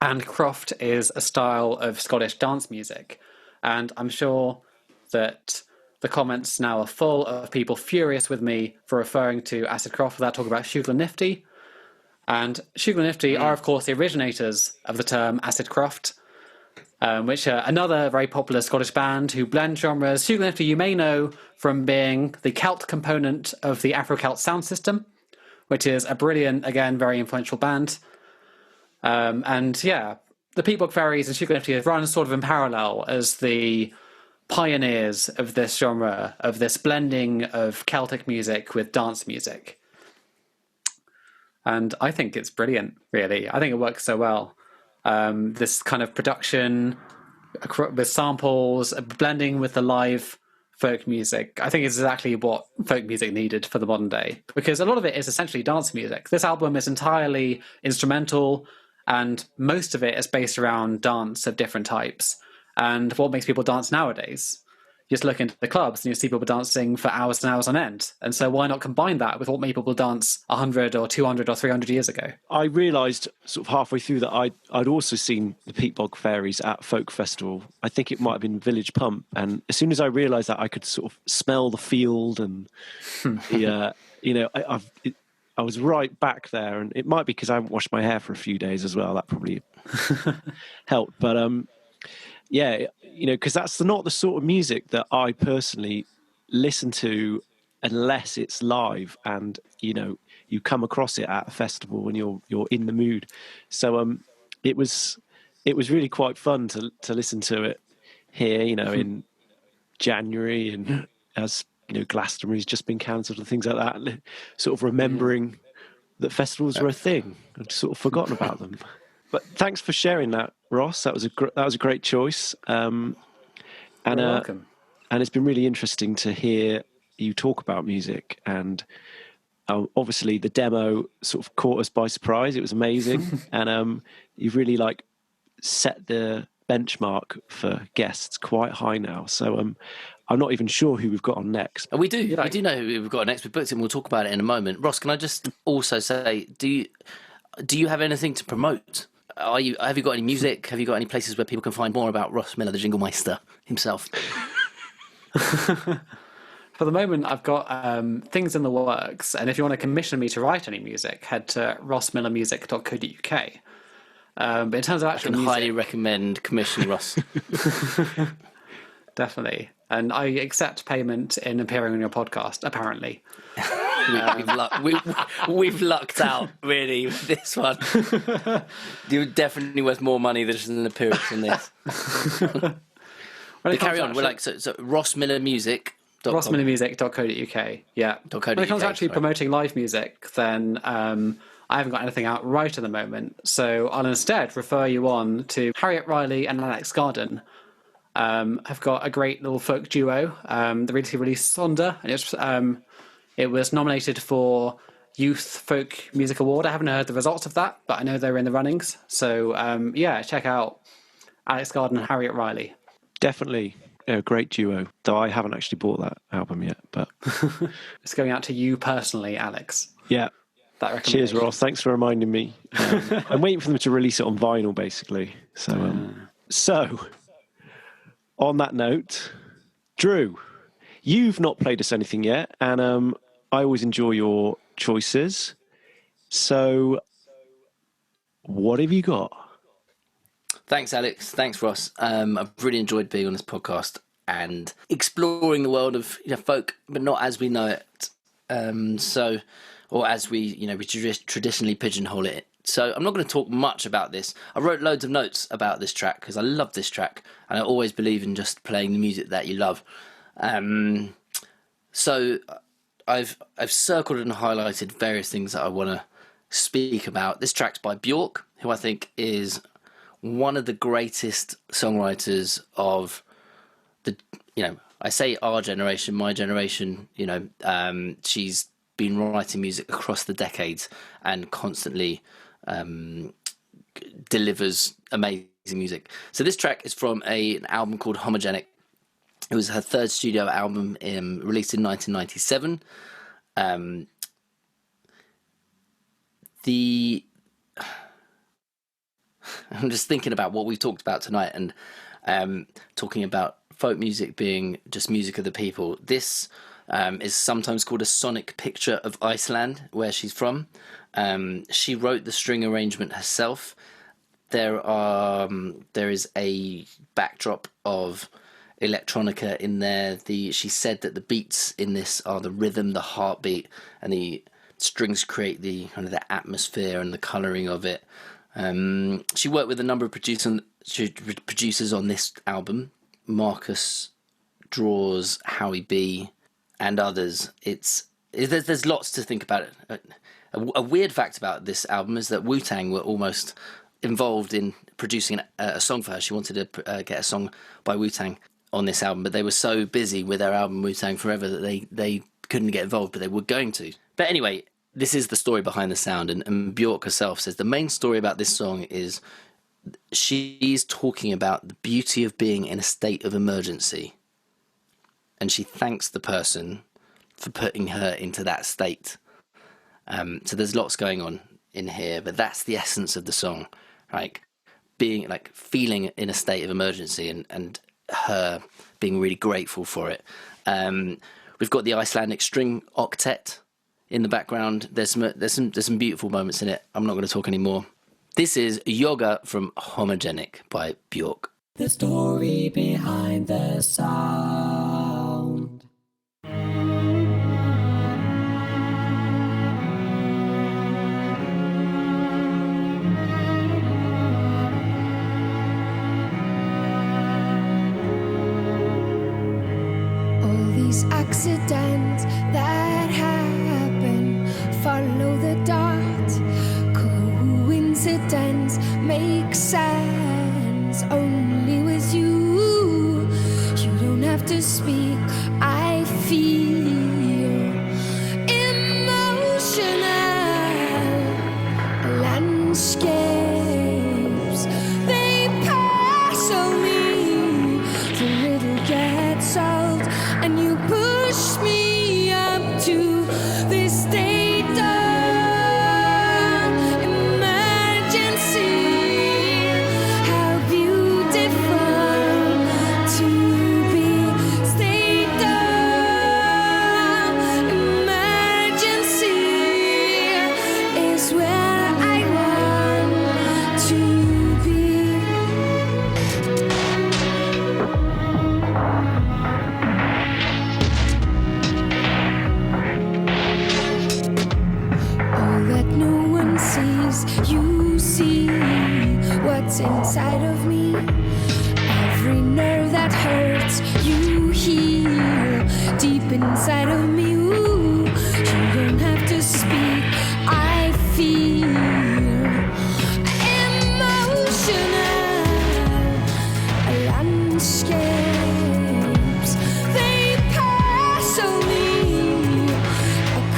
and croft is a style of Scottish dance music. And I'm sure that the comments now are full of people furious with me for referring to acid croft without talking about Shughla Nifty. And Shughla Nifty are, of course, the originators of the term acid croft, which are another very popular Scottish band who blend genres. Shughla Nifty you may know from being the Celt component of the Afro-Celt sound system, which is a brilliant, again, very influential band. The Peatbog Fairies and Shughla Nifty have run sort of in parallel as the pioneers of this genre, of this blending of Celtic music with dance music. And I think it's brilliant, really. I think it works so well. This kind of production with samples, blending with the live folk music, I think is exactly what folk music needed for the modern day. Because a lot of it is essentially dance music. This album is entirely instrumental, and most of it is based around dance of different types. And what makes people dance nowadays? You just look into the clubs and you see people dancing for hours and hours on end. And so why not combine that with what made people dance 100 or 200 or 300 years ago? I realised sort of halfway through that I'd also seen the Peatbog Fairies at Folk Festival. I think it might have been Village Pump. And as soon as I realised that, I could sort of smell the field and I was right back there. And it might be because I haven't washed my hair for a few days as well. That probably helped. But because that's not the sort of music that I personally listen to unless it's live and, you come across it at a festival when you're in the mood. So it was really quite fun to listen to it here, in January, and as, Glastonbury's just been cancelled and things like that, sort of remembering that festivals were a thing. I'd sort of forgotten about them. But thanks for sharing that, Ross. That was a great choice. You're welcome. And it's been really interesting to hear you talk about music. And obviously, the demo sort of caught us by surprise. It was amazing, and you've really set the benchmark for guests quite high now. So I'm not even sure who we've got on next. We do know who we've got next. We booked it, and we'll talk about it in a moment. Ross, can I just also say, do you have anything to promote? Have you got any music? Have you got any places where people can find more about Ross Millar, the Jingle Meister himself? For the moment, I've got things in the works, and if you want to commission me to write any music, head to rossmillermusic.co.uk. But in terms of actual music, highly recommend commission Ross. Definitely. And I accept payment in appearing on your podcast, apparently. We've lucked out, really, with this one. You're definitely worth more money than just an appearance on this. Carry on. We're so Ross Millar Music. rossmillermusic.co.uk. Yeah. When it comes to actually promoting live music, then I haven't got anything out right at the moment. So I'll instead refer you on to Harriet Riley and Alex Garden. I've got a great little folk duo. They recently released Sonder, and it was nominated for Youth Folk Music Award. I haven't heard the results of that, but I know they're in the runnings. So, check out Alex Garden and Harriet Riley. Definitely a great duo, though I haven't actually bought that album yet. But It's going out to you personally, Alex. yeah. That Cheers, Ross. Thanks for reminding me. I'm waiting for them to release it on vinyl, basically. So, on that note, Drew, you've not played us anything yet, and I always enjoy your choices. So, what have you got? Thanks, Alex. Thanks, Ross. I've really enjoyed being on this podcast and exploring the world of folk, but not as we know it. Or as we traditionally pigeonhole it. So I'm not going to talk much about this. I wrote loads of notes about this track because I love this track, and I always believe in just playing the music that you love. So I've circled and highlighted various things that I want to speak about. This track's by Björk, who I think is one of the greatest songwriters of I say our generation, my generation. She's been writing music across the decades and constantly delivers amazing music. So this track is from an album called Homogenic. It was her third studio album, released in 1997. I'm just thinking about what we've talked about tonight and talking about folk music being just music of the people. This is sometimes called a sonic picture of Iceland, where she's from. She wrote the string arrangement herself. There is a backdrop of electronica in there. She said that the beats in this are the rhythm, the heartbeat, and the strings create the kind of the atmosphere and the colouring of it. She worked with a number of producers on this album: Marcus Draws, Howie B, and others. There's lots to think about it. A weird fact about this album is that Wu-Tang were almost involved in producing a song for her. She wanted to get a song by Wu-Tang on this album, but they were so busy with their album Wu-Tang Forever that they couldn't get involved, but they were going to. But anyway, this is the story behind the sound, and Björk herself says the main story about this song is she's talking about the beauty of being in a state of emergency, and she thanks the person for putting her into that state. So there's lots going on in here, but that's the essence of the song, like feeling in a state of emergency, and her being really grateful for it. We've got the Icelandic string octet in the background. There's some beautiful moments in it. I'm not going to talk anymore. This is Yoga from Homogenic by Björk. The story behind the sound. All these accidents that happen, follow the dot. Coincidence makes sense only with you. You don't have to speak. I feel emotional landscapes. They pass on me. The riddle gets solved, and you push me up to this state of emergency. How beautiful to be state of emergency is where I want to be. All that no one sees, you see what's inside of me. Every nerve that hurts, you heal deep inside of me. Ooh, you don't have to speak. I feel emotional landscapes. They pass on me,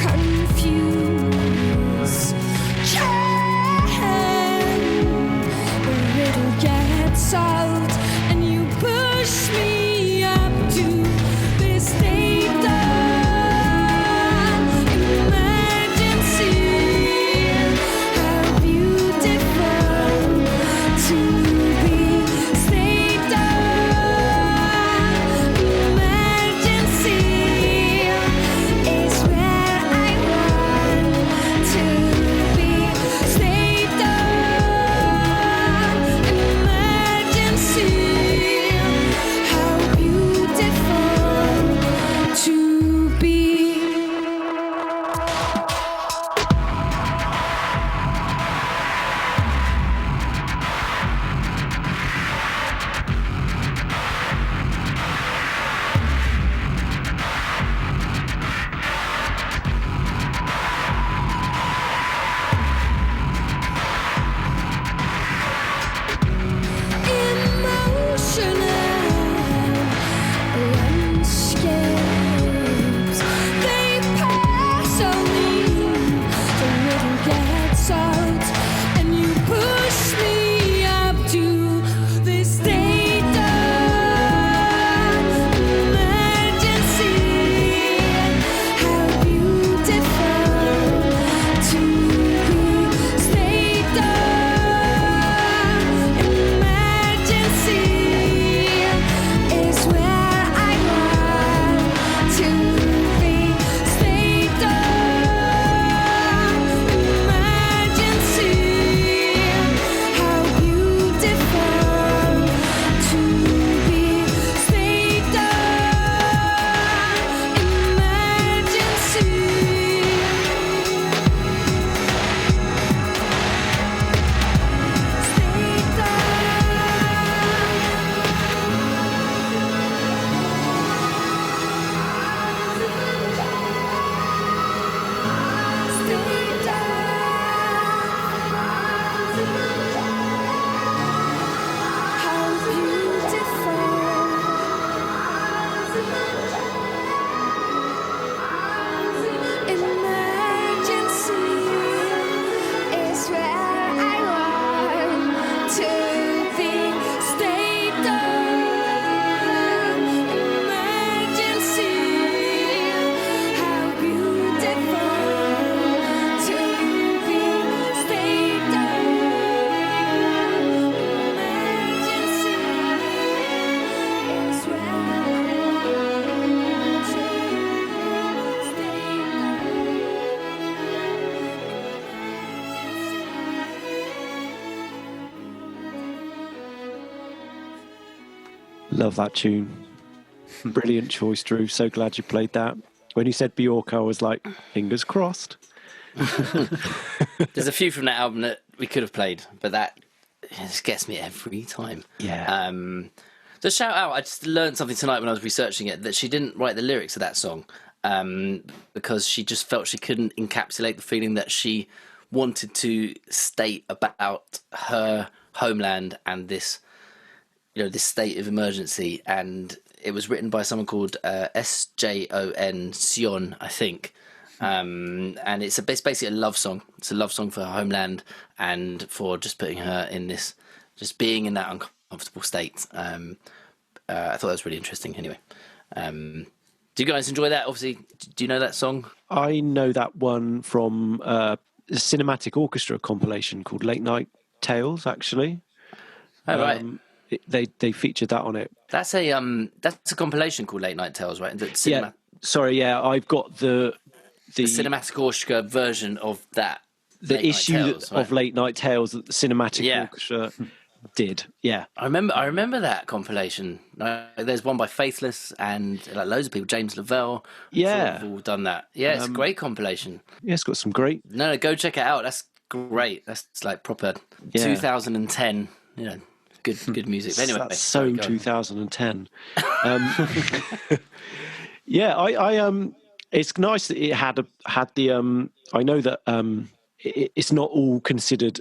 confused. Love that tune. Brilliant choice, Drew. So glad you played that. When you said Bjork, I was like, fingers crossed. There's a few from that album that we could have played, but that just gets me every time. Yeah. So shout out, I just learned something tonight when I was researching it, that she didn't write the lyrics of that song because she just felt she couldn't encapsulate the feeling that she wanted to state about her homeland and this, this state of emergency. And it was written by someone called S.J.O.N. Sion, I think. And it's basically a love song. It's a love song for her homeland and for just putting her in this, just being in that uncomfortable state. I thought that was really interesting. Anyway, do you guys enjoy that? Obviously, do you know that song? I know that one from a cinematic orchestra compilation called Late Night Tales, actually. Oh, right. They featured that on it. That's a compilation called Late Night Tales, right? Yeah. Sorry, yeah, I've got the cinematic orchestra version of that. The issue of Late Night Tales that the cinematic orchestra did. Yeah, I remember that compilation. There's one by Faithless and like loads of people. James Lavelle. Yeah, have all done that. Yeah, it's a great compilation. Yeah, it's got some great. No, go check it out. That's great. That's like proper 2010. Good music. But anyway, that's so 2010. Yeah, I it's nice that it had the. I know that it's not all considered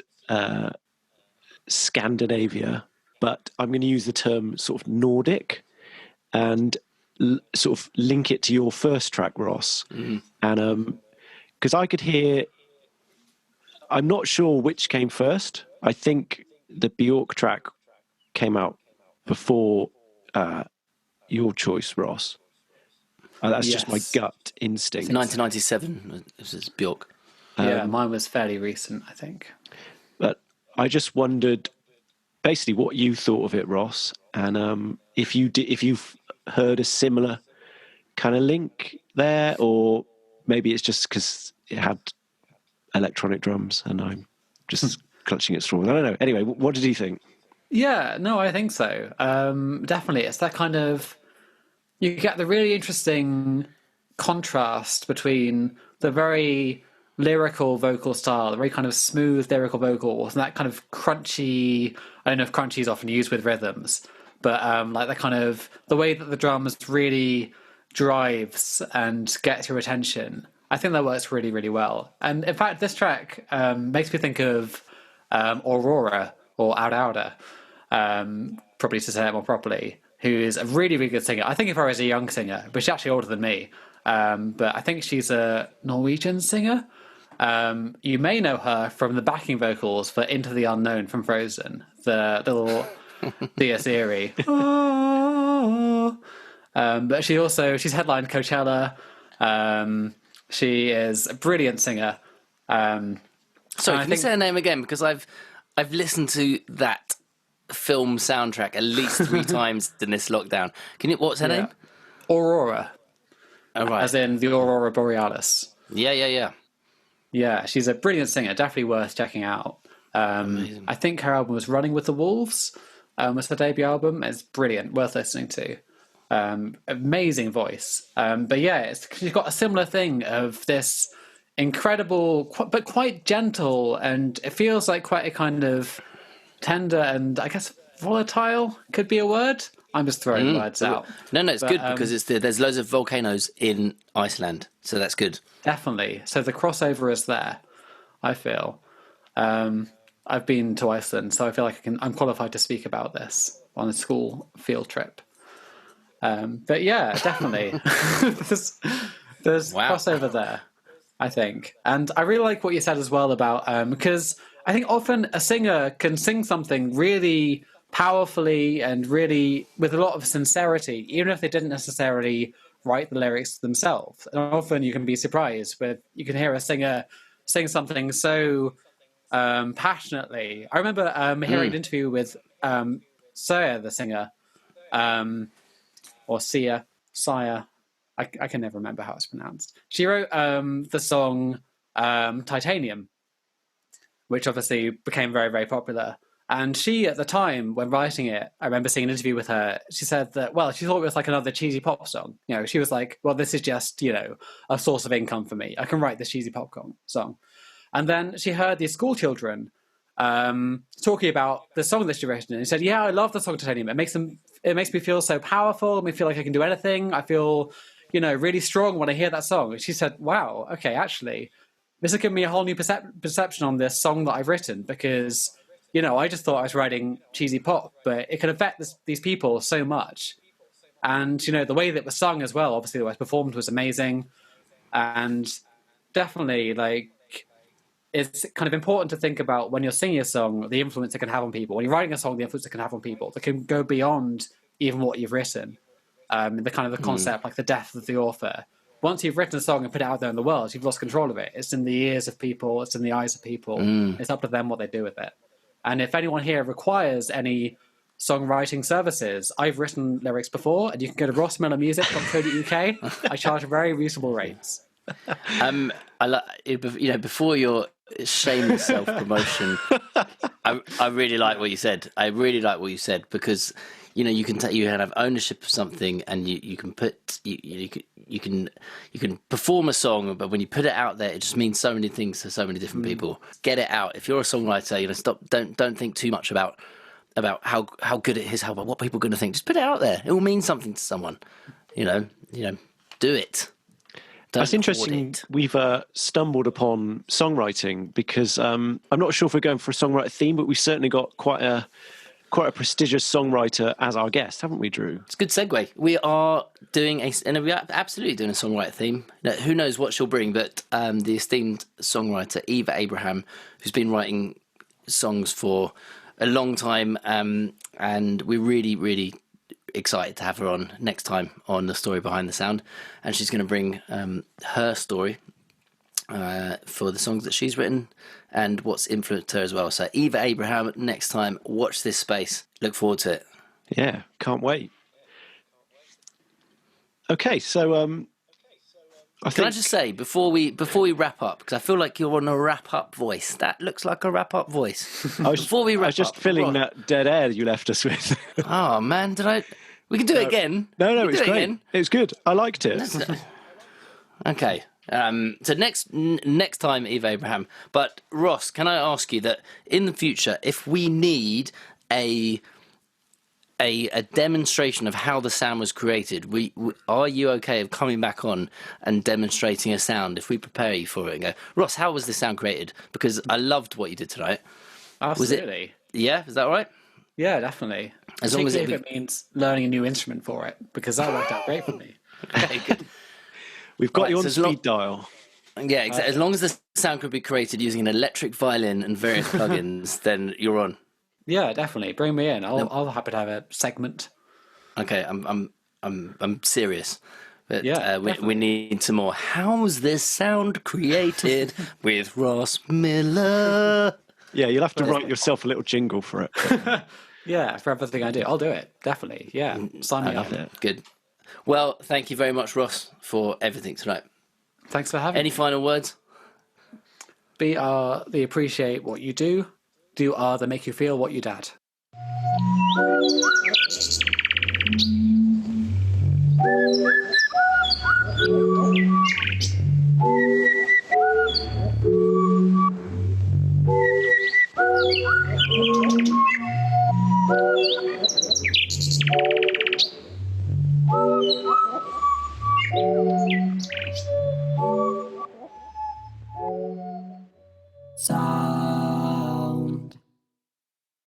Scandinavia, but I'm going to use the term sort of Nordic and sort of link it to your first track, Ross. Mm-hmm. And because I could hear, I'm not sure which came first. I think the Bjork track came out before your choice, Ross. That's just my gut instinct. It's 1997 was Bjork. Yeah, mine was fairly recent, I think. But I just wondered, basically, what you thought of it, Ross, and if you've heard a similar kind of link there, or maybe it's just because it had electronic drums, and I'm just clutching at straws. I don't know. Anyway, what did you think? Yeah, no, I think so. Definitely, it's that kind of. You get the really interesting contrast between the very lyrical vocal style, the very kind of smooth lyrical vocals, and that kind of crunchy. I don't know if crunchy is often used with rhythms, but like the kind of the way that the drums really drives and gets your attention. I think that works really, really well. And in fact, this track makes me think of Aurora or Aurora, probably to say it more properly, who is a really, really good singer. I think of her as a young singer, but she's actually older than me. But I think she's a Norwegian singer. You may know her from the backing vocals for Into the Unknown from Frozen, the little Thea Siri. But she's headlined Coachella. She is a brilliant singer. Sorry, can you say her name again? Because I've listened to that film soundtrack at least 3 times in this lockdown. What's her name? Aurora. Oh, right. As in the Aurora Borealis. Yeah. Yeah, she's a brilliant singer. Definitely worth checking out. I think her album was Running with the Wolves. Was her debut album. It's brilliant. Worth listening to. Amazing voice. But yeah, she's got a similar thing of this incredible, but quite gentle, and it feels like quite a kind of tender and I guess volatile could be a word. I'm just throwing words out. No, it's good because there's loads of volcanoes in Iceland, so that's good. Definitely. So the crossover is there, I feel. I've been to Iceland, so I feel like I'm qualified to speak about this on a school field trip. But yeah, definitely. there's crossover there, I think. And I really like what you said as well about, because I think often a singer can sing something really powerfully and really with a lot of sincerity, even if they didn't necessarily write the lyrics themselves. And often you can be surprised you can hear a singer sing something so passionately. I remember hearing an interview with Sia, the singer, or Sia, I can never remember how it's pronounced. She wrote the song Titanium, which obviously became very, very popular And she, at the time, when writing it, I remember seeing an interview with her, she said that, well, she thought it was like another cheesy pop song. You know, she was like, well, this is just, you know, a source of income for me. I can write this cheesy pop song. And then she heard these school children talking about the song that she'd written. And she said, yeah, I love the song Titanium. It makes me feel so powerful. It makes me feel like I can do anything. I feel, you know, really strong when I hear that song. And she said, wow, okay, actually, this has given me a whole new perception on this song that I've written, because, you know, I just thought I was writing cheesy pop, but it can affect these people so much. And, you know, the way that it was sung as well, obviously the way it was performed was amazing. And definitely, like, it's kind of important to think about when you're singing a song, the influence it can have on people. When you're writing a song, the influence it can have on people that can go beyond even what you've written. The kind of the concept, like the death of the author. Once you've written a song and put it out there in the world, you've lost control of it. It's in the ears of people. It's in the eyes of people. It's up to them what they do with it. And if anyone here requires any songwriting services, I've written lyrics before, and you can go to rossmillermusic.co.uk. I charge very reasonable rates. Before your shameless self-promotion, I really like what you said. I really like what you said, because you know, you can have ownership of something, and you can put you can perform a song, but when you put it out there, it just means so many things to so many different people. Get it out. If you're a songwriter, you know, don't think too much about how good it is, what people are going to think. Just put it out there. It will mean something to someone. You know, do it. That's interesting. We've stumbled upon songwriting because I'm not sure if we're going for a songwriter theme, but we've certainly got quite a prestigious songwriter as our guest, haven't we, Drew? It's a good segue. We are doing we are absolutely doing a songwriter theme. Now, who knows what she'll bring, but the esteemed songwriter Eva Abraham, who's been writing songs for a long time, and we're really, really excited to have her on next time on The Story Behind the Sound, and she's going to bring her story for the songs that she's written and what's influenced her as well. So Eva Abraham, next time, watch this space. Look forward to it. Yeah, can't wait. Okay, so Can I just say before we wrap up, because I feel like you're on a wrap up voice. That looks like a wrap up voice. I was just filling that dead air you left us with. Oh man, we can do it again. No, it's great. It's good. I liked it. Okay. So next time, Eve Abraham. But Ross, can I ask you that in the future, if we need a demonstration of how the sound was created, are you okay of coming back on and demonstrating a sound if we prepare you for it and go, Ross, how was this sound created? Because I loved what you did tonight. Absolutely. Yeah, is that all right? Yeah, definitely. As long as it means learning a new instrument for it, because that worked out great for me. Okay, good. We've got you on speed dial. Yeah, exactly. As long as the sound could be created using an electric violin and various plugins, then you're on. Yeah, definitely. Bring me in. I'll happy to have a segment. Okay, I'm serious. But yeah, we need some more. How's this sound created with Ross Millar? Yeah, you'll have to write yourself a little jingle for it. Yeah, for everything I do. I'll do it. Definitely. Yeah. Sign me up. Good. Well, thank you very much, Ross, for everything tonight. Thanks for having me. Any final words? They appreciate what you do. Do they make you feel what you dad.